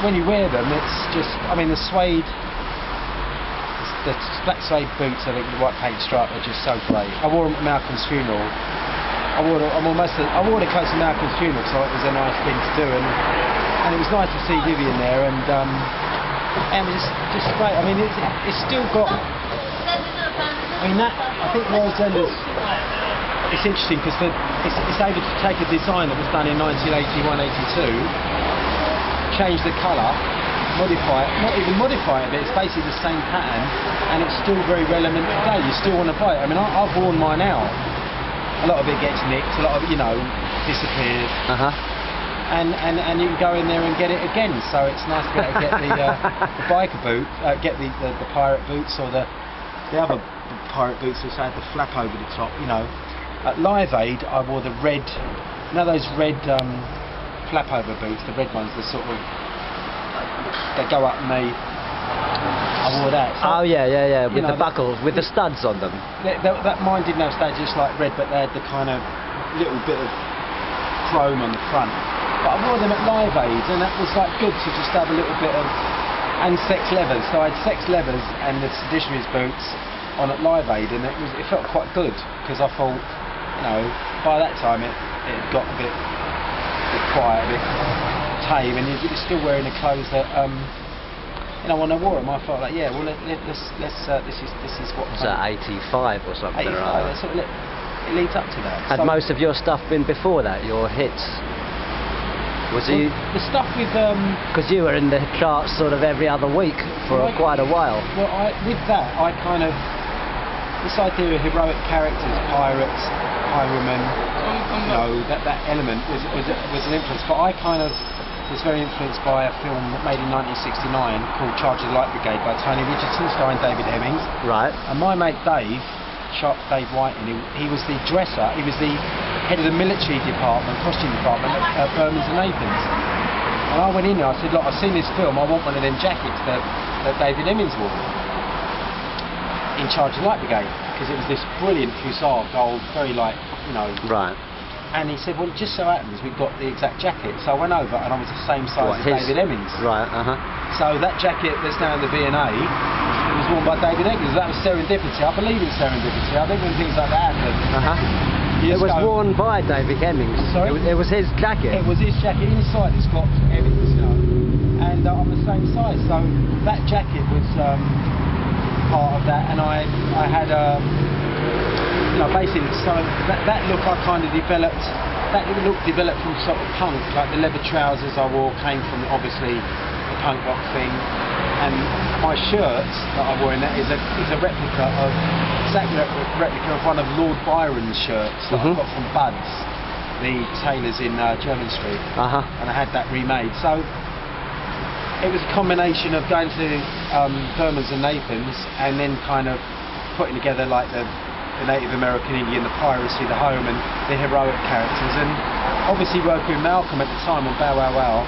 when you wear them, it's just, I mean, the suede, the black suede boots, I think, with the white paint stripe are just so great. I wore them at Malcolm's funeral. I wore the clothes to Malcolm's funeral, so it was a nice thing to do, and it was nice to see Vivienne there, and it was just great. I mean, it's still got. I mean, I think Rosenda's. It's interesting because it's able to take a design that was done in 1981-82, change the colour, modify it, not even modify it, but it's basically the same pattern, and it's still very relevant today. You still want to buy it. I mean, I've worn mine out. A lot of it gets nicked, a lot of it, disappears. And you can go in there and get it again. So it's nice to be able to get the biker boot, get the pirate boots, or the other pirate boots which had the flap over the top. At Live Aid, I wore the red, those red flap over boots, the red ones, the sort of they go up and I wore that. So, yeah, with the buckles, with the studs on them. That mine didn't have studs, just like red, but they had the kind of little bit of chrome on the front. But I wore them at Live Aid, and that was like good to just have a little bit of, and Sex leathers. So I had Sex leathers and the Seditionaries boots on at Live Aid, and it felt quite good because I thought, by that time it got a bit quiet, a bit tame, and you're still wearing the clothes that. When I wore them, I felt like, let's this is what. Was that 85 or something? 85. It leads up to that. Had most of your stuff been before that? Your hits? Was the stuff with because you were in the charts sort of every other week for quite a while. Well, with that, I kind of this idea of heroic characters, pirates, highwaymen, that element was an influence. But I kind of was very influenced by a film made in 1969 called Charge of the Light Brigade by Tony Richardson, starring David Hemmings. Right. And my mate Dave, Sharp Dave Whiting, he was the dresser, he was the head of the military department, costume department at Bermans and Nathans. And I went in there, I said, look, I've seen this film, I want one of them jackets that David Hemmings wore in Charge of the Light Brigade, because it was this brilliant hussar gold, very light, Right. And he said, well, it just so happens we've got the exact jacket. So I went over and I was the same size as David Hemmings. Right, So that jacket that's now in the V&A, it was worn by David Hemmings. That was serendipity. I believe in serendipity. I think when things like that happen... It was worn by David Hemmings. Sorry? It was his jacket. It was his jacket. Inside it's got Hemmings, and I'm the same size. So that jacket was part of that, and I had... basically, so that look I kind of developed. That look developed from sort of punk, like the leather trousers I wore came from obviously the punk rock thing, and my shirts that I wore in that is a replica of replica of one of Lord Byron's shirts that I got from Bud's, the tailors in Jermyn Street, and I had that remade. So it was a combination of going to Bermans and Nathans and then kind of putting together like the Native American Indian, the piracy, the home, and the heroic characters, and obviously working with Malcolm at the time on Bow Wow Wow,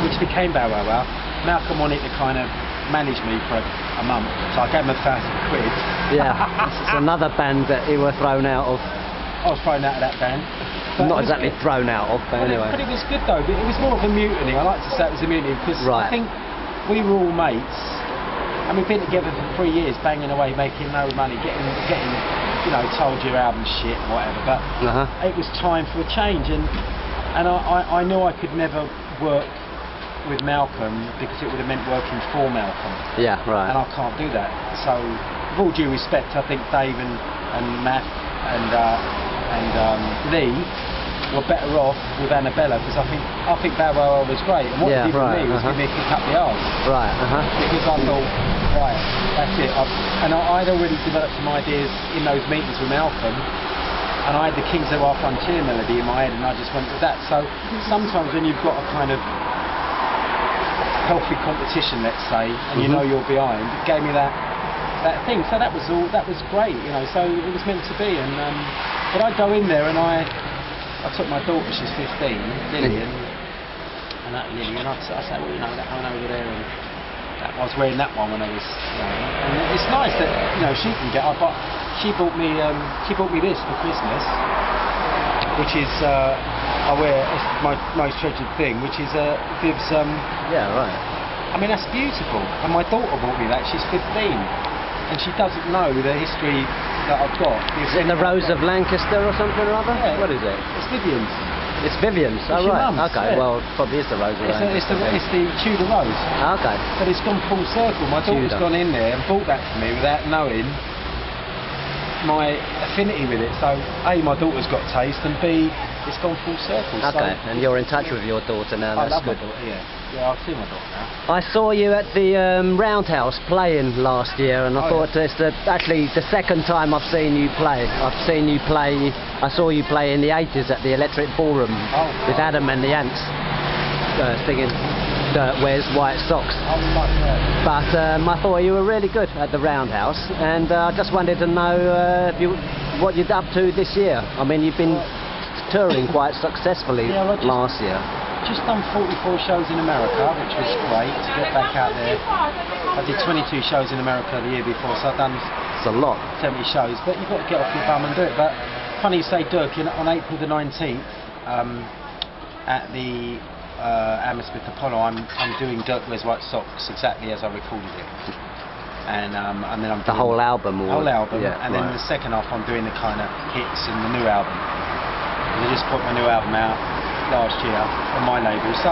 which became Bow Wow Wow. Malcolm wanted to kind of manage me for a month, so I gave him £1,000. Yeah, it's another band that you were thrown out of. I was thrown out of that band. Not exactly thrown out of, but anyway. But it was good though. It was more of a mutiny. I like to say it was a mutiny because I think we were all mates, and we've been together for 3 years, banging away, making no money, getting told your album shit or whatever, but it was time for a change, and I knew I could never work with Malcolm because it would have meant working for Malcolm. Yeah, right. And I can't do that. So, with all due respect, I think Dave and Matt and Lee were better off with Annabella, because I think Bow Wow was great, and what it did for me was give me a kick up the arse. Right, Because I thought, right, that's it. I'd already developed some ideas in those meetings with Malcolm, and I had the Kings of Our Frontier melody in my head, and I just went with that. So sometimes when you've got a kind of healthy competition, let's say, and you know you're behind, it gave me that thing. So that was great, so it was meant to be. And but I'd go in there and I took my daughter, she's 15, Lily, and I said, well, that one over there, and I was wearing that one when I was, and it's nice that she can get up. But she bought me this for Christmas, which is I wear it's my most treasured thing, which is a Viv's. Yeah, right. I mean, that's beautiful. And my daughter bought me that. She's 15, and she doesn't know the history that I've got. Is it the Rose of Lancaster or something or other? Yeah. What is it? It's Vivian's. It's Vivian's. Oh, your right. mum's, Okay. yeah. Well, probably is the Rose of Lancaster. It's the Tudor Rose. Okay. But it's gone full circle. My daughter's Tudor. gone in there and bought that for me without knowing my affinity with it. So A, my daughter's got taste, and B, it's gone full circle. Okay. So And you're in touch with your daughter now. I That's love good. my daughter. Yeah, I'll see my daughter now. I saw you at the Roundhouse playing last year, and I Oh, thought it's actually the second time I've seen you play. I've seen you play. I saw you play in the 80s at the Electric Ballroom with Adam and the Ants singing "Dirt Wears White Socks." I was like, yeah. But I thought you were really good at the Roundhouse, and I just wanted to know what you're up to this year. I mean, you've been touring quite successfully Yeah, well, last year. Just done 44 shows in America, which was great to get back out there. I did 22 shows in America the year before, so I've done It's a lot. 70 shows. But you've got to get off your bum and do it. But funny you say Dirk, on April the 19th at the Hammersmith Apollo, I'm doing Dirk Wears White Socks exactly as I recorded it. And then I'm The doing whole album. the whole album, Yeah, and then right. the second half I'm doing the kind of hits and the new album. I just put my new album out last year on my label, so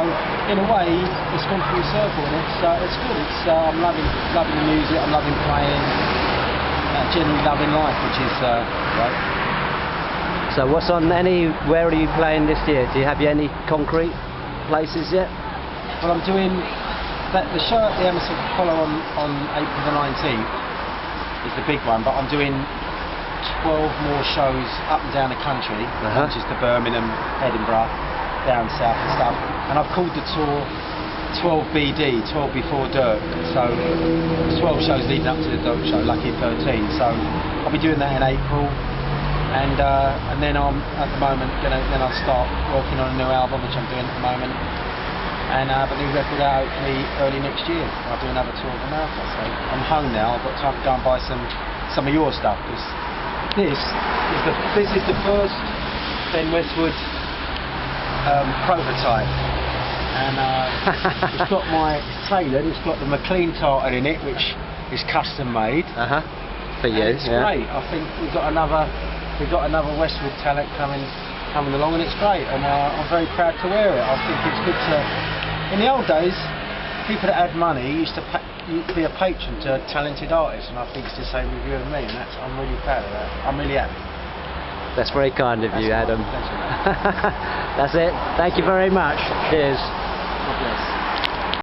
in a way it's gone full circle, and it's good. I'm loving the music, I'm loving playing, generally loving life, which is great. So what's on where are you playing this year? Do you have any concrete places yet? Well, I'm doing the show at the Hammersmith Apollo on April the 19th is the big one, but I'm doing 12 more shows up and down the country, Manchester, Birmingham, Edinburgh, down south and stuff. And I've called the tour 12 BD, 12 before Dirk. So 12 shows leading up to the Dirk show, Lucky 13. So I'll be doing that in April, and then I'm at the moment then I'll start working on a new album, which I'm doing at the moment, and have a new record out hopefully early next year. I'll do another tour of America. So I'm home now. I've got time to go and buy some of your stuff, because this is the first Ben Westwood prototype, and it's got it's tailored. It's got the McLean tartan in it, which is custom made. For you. It's great. I think we've got another Westwood talent coming along, and it's great. And I'm very proud to wear it. I think it's good to. In the old days, people that had money used to be a patron to talented artists, and I think it's the same with you and me, and I'm really proud of that. I'm really happy. That's very kind of you, Adam. Pleasure. That's it. Thank you very much. Cheers. God bless.